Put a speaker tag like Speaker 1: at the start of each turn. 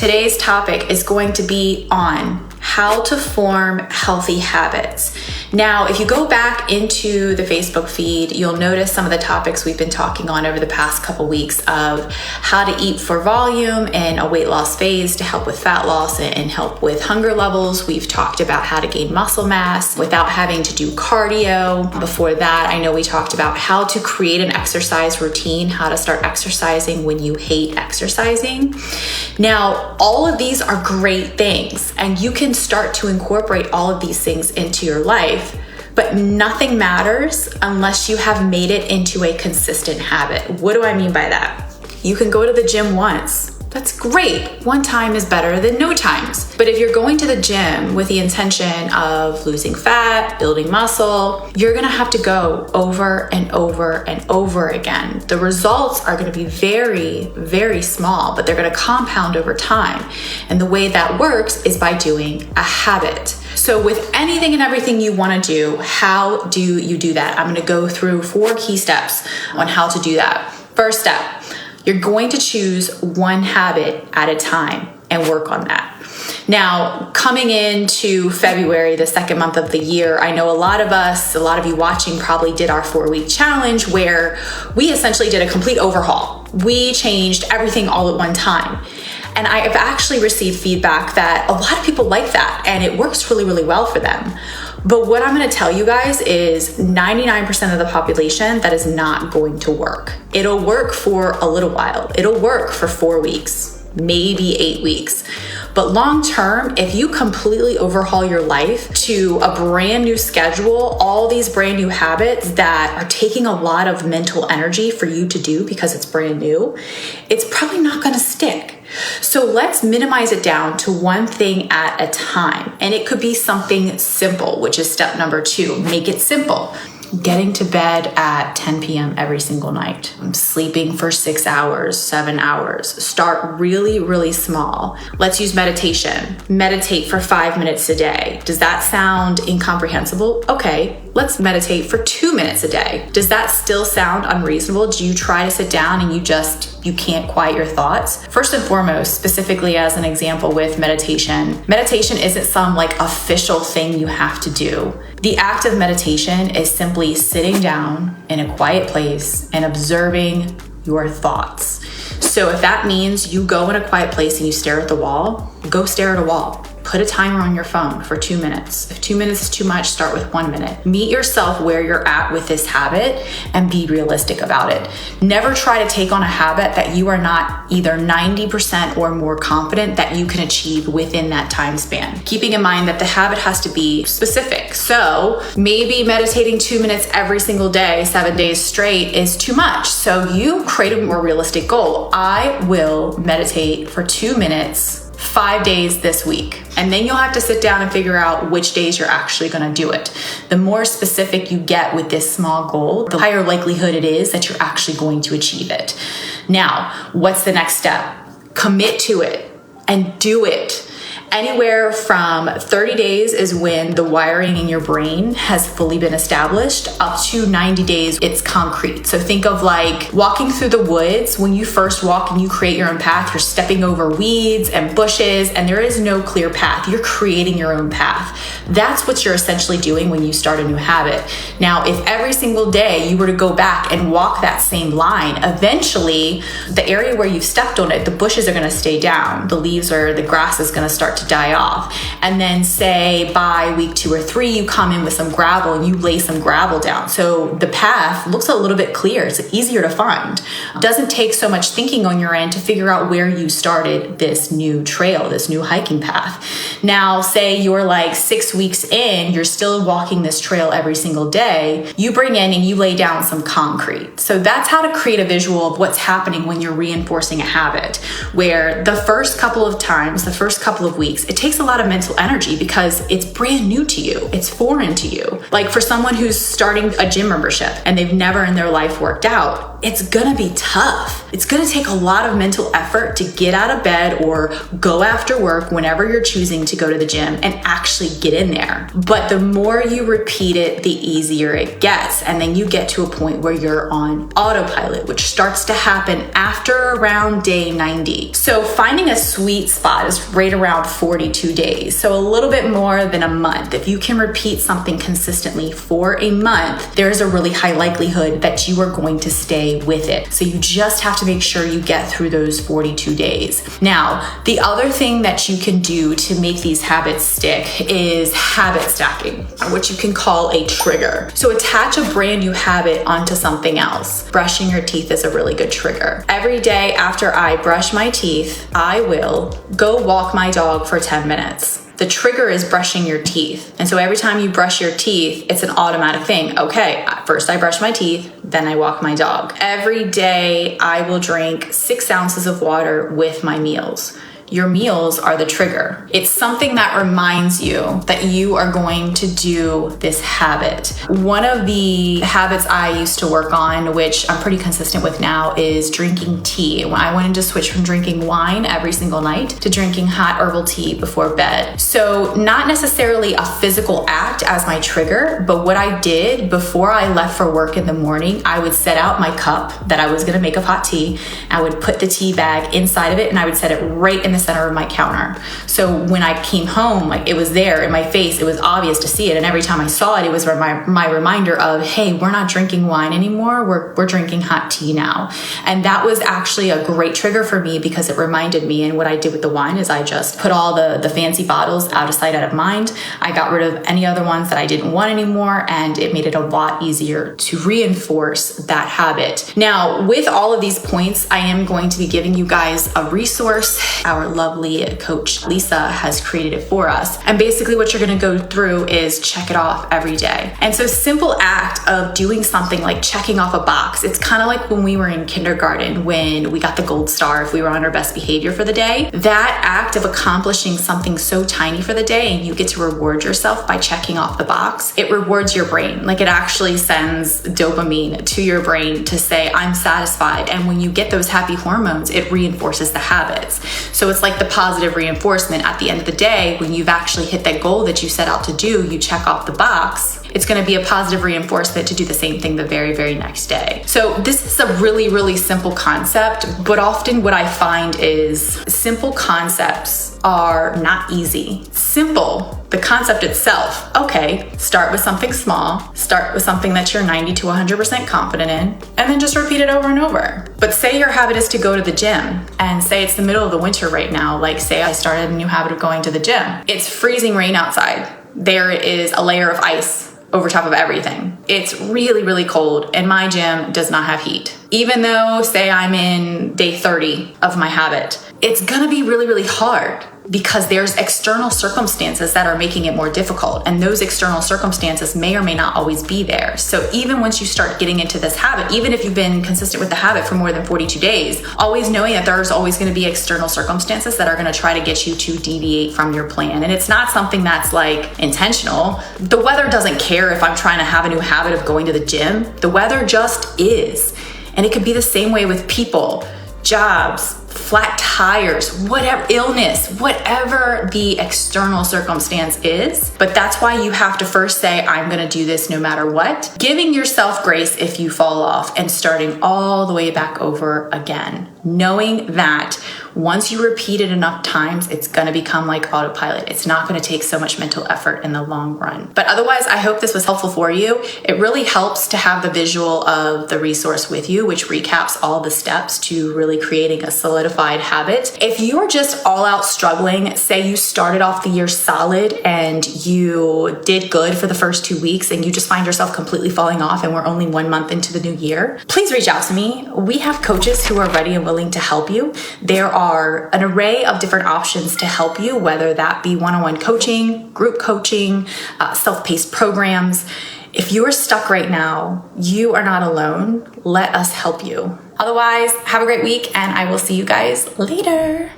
Speaker 1: Today's topic is going to be on how to form healthy habits. Now, if you go back into the Facebook feed, you'll notice some of the topics we've been talking on over the past couple weeks of how to eat for volume in a weight loss phase to help with fat loss and help with hunger levels. We've talked about how to gain muscle mass without having to do cardio. Before that, I know we talked about how to create an exercise routine, how to start exercising when you hate exercising. Now, all of these are great things, and you can start to incorporate all of these things into your life, but nothing matters unless you have made it into a consistent habit. What do I mean by that? You can go to the gym once. That's great. One time is better than no times. But if you're going to the gym with the intention of losing fat, building muscle, you're gonna have to go over and over and over again. The results are gonna be very, very small, but they're gonna compound over time. And the way that works is by doing a habit. So with anything and everything you wanna do, how do you do that? I'm gonna go through 4 key steps on how to do that. First step, you're going to choose one habit at a time and work on that. Now, coming into February, the second month of the year, I know a lot of you watching probably did our 4-week challenge where we essentially did a complete overhaul. We changed everything all at one time. And I have actually received feedback that a lot of people like that and it works really, really well for them. But what I'm gonna tell you guys is 99% of the population, that is not going to work. It'll work for a little while. It'll work for 4 weeks, maybe 8 weeks. But long term, if you completely overhaul your life to a brand new schedule, all these brand new habits that are taking a lot of mental energy for you to do because it's brand new, it's probably not gonna stick. So let's minimize it down to one thing at a time. And it could be something simple, which is step number 2, make it simple. Getting to bed at 10 p.m. every single night. Sleeping for 6 hours, 7 hours. Start really, really small. Let's use meditation. Meditate for 5 minutes a day. Does that sound incomprehensible? Okay, let's meditate for 2 minutes a day. Does that still sound unreasonable? Do you try to sit down and you can't quiet your thoughts? First and foremost, specifically as an example with meditation isn't some official thing you have to do. The act of meditation is simply sitting down in a quiet place and observing your thoughts. So if that means you go in a quiet place and you stare at the wall, go stare at a wall. Put a timer on your phone for 2 minutes. If 2 minutes is too much, start with 1 minute. Meet yourself where you're at with this habit and be realistic about it. Never try to take on a habit that you are not either 90% or more confident that you can achieve within that time span. Keeping in mind that the habit has to be specific. So maybe meditating 2 minutes every single day, 7 days straight is too much. So you create a more realistic goal. I will meditate for 2 minutes 5 days this week. And then you'll have to sit down and figure out which days you're actually gonna do it. The more specific you get with this small goal, the higher likelihood it is that you're actually going to achieve it. Now, what's the next step? Commit to it and do it. Anywhere from 30 days is when the wiring in your brain has fully been established, up to 90 days, it's concrete. So think of walking through the woods. When you first walk and you create your own path, you're stepping over weeds and bushes, and there is no clear path. You're creating your own path. That's what you're essentially doing when you start a new habit. Now, if every single day you were to go back and walk that same line, eventually the area where you've stepped on it, the bushes are gonna stay down. The leaves or the grass is gonna start to die off. And then say by week 2 or 3, you come in with some gravel and you lay some gravel down. So the path looks a little bit clear. It's easier to find. It doesn't take so much thinking on your end to figure out where you started this new trail, this new hiking path. Now, say you're 6 weeks in, you're still walking this trail every single day. You bring in and you lay down some concrete. So that's how to create a visual of what's happening when you're reinforcing a habit, where the first couple of times, the first couple of weeks, weeks, it takes a lot of mental energy because it's brand new to you. It's foreign to you. Like for someone who's starting a gym membership and they've never in their life worked out, it's gonna be tough. It's gonna take a lot of mental effort to get out of bed or go after work whenever you're choosing to go to the gym and actually get in there. But the more you repeat it, the easier it gets. And then you get to a point where you're on autopilot, which starts to happen after around day 90. So finding a sweet spot is right around 42 days. So a little bit more than a month. If you can repeat something consistently for a month, there's a really high likelihood that you are going to stay with it. So you just have to make sure you get through those 42 days. Now, the other thing that you can do to make these habits stick is habit stacking, which you can call a trigger. So attach a brand new habit onto something else. Brushing your teeth is a really good trigger. Every day after I brush my teeth, I will go walk my dog for 10 minutes. The trigger is brushing your teeth. And so every time you brush your teeth, it's an automatic thing. Okay, first I brush my teeth, then I walk my dog. Every day I will drink 6 ounces of water with my meals. Your meals are the trigger. It's something that reminds you that you are going to do this habit. One of the habits I used to work on, which I'm pretty consistent with now, is drinking tea. When I wanted to switch from drinking wine every single night to drinking hot herbal tea before bed. So not necessarily a physical act as my trigger, but what I did before I left for work in the morning, I would set out my cup that I was gonna make of hot tea. I would put the tea bag inside of it and I would set it right in the center of my counter. So when I came home, like it was there in my face, it was obvious to see it. And every time I saw it, it was my reminder of, hey, we're not drinking wine anymore. We're drinking hot tea now. And that was actually a great trigger for me because it reminded me. And what I did with the wine is I just put all the fancy bottles out of sight, out of mind. I got rid of any other ones that I didn't want anymore. And it made it a lot easier to reinforce that habit. Now, with all of these points, I am going to be giving you guys a resource. Our lovely coach Lisa has created it for us. And basically what you're going to go through is check it off every day. And so simple act of doing something like checking off a box. It's kind of like when we were in kindergarten when we got the gold star if we were on our best behavior for the day. That act of accomplishing something so tiny for the day and you get to reward yourself by checking off the box, it rewards your brain. Like it actually sends dopamine to your brain to say, I'm satisfied. And when you get those happy hormones, it reinforces the habits. So it's like the positive reinforcement at the end of the day, when you've actually hit that goal that you set out to do, you check off the box, it's going to be a positive reinforcement to do the same thing the very, very next day. So this is a really, really simple concept, but often what I find is simple concepts are not easy. Simple, the concept itself, okay, start with something small, start with something that you're 90 to 100% confident in, and then just repeat it over and over. But say your habit is to go to the gym, and say it's the middle of the winter right now, like say I started a new habit of going to the gym. It's freezing rain outside. There is a layer of ice over top of everything. It's really, really cold and my gym does not have heat. Even though, say I'm in day 30 of my habit, it's gonna be really, really hard because there's external circumstances that are making it more difficult. And those external circumstances may or may not always be there. So even once you start getting into this habit, even if you've been consistent with the habit for more than 42 days, always knowing that there's always gonna be external circumstances that are gonna try to get you to deviate from your plan. And it's not something that's like intentional. The weather doesn't care if I'm trying to have a new habit of going to the gym. The weather just is. And it could be the same way with people, jobs, flat tires, whatever, illness, whatever the external circumstance is. But that's why you have to first say, I'm gonna do this no matter what. Giving yourself grace if you fall off and starting all the way back over again. Knowing that once you repeat it enough times, it's gonna become like autopilot. It's not gonna take so much mental effort in the long run. But otherwise, I hope this was helpful for you. It really helps to have the visual of the resource with you, which recaps all the steps to really creating a solidified habit. If you're just all out struggling, say you started off the year solid and you did good for the first 2 weeks and you just find yourself completely falling off and we're only 1 month into the new year, please reach out to me. We have coaches who are ready and willing to help you. There are an array of different options to help you, whether that be one-on-one coaching, group coaching, self-paced programs. If you are stuck right now, you are not alone. Let us help you. Otherwise, have a great week and I will see you guys later.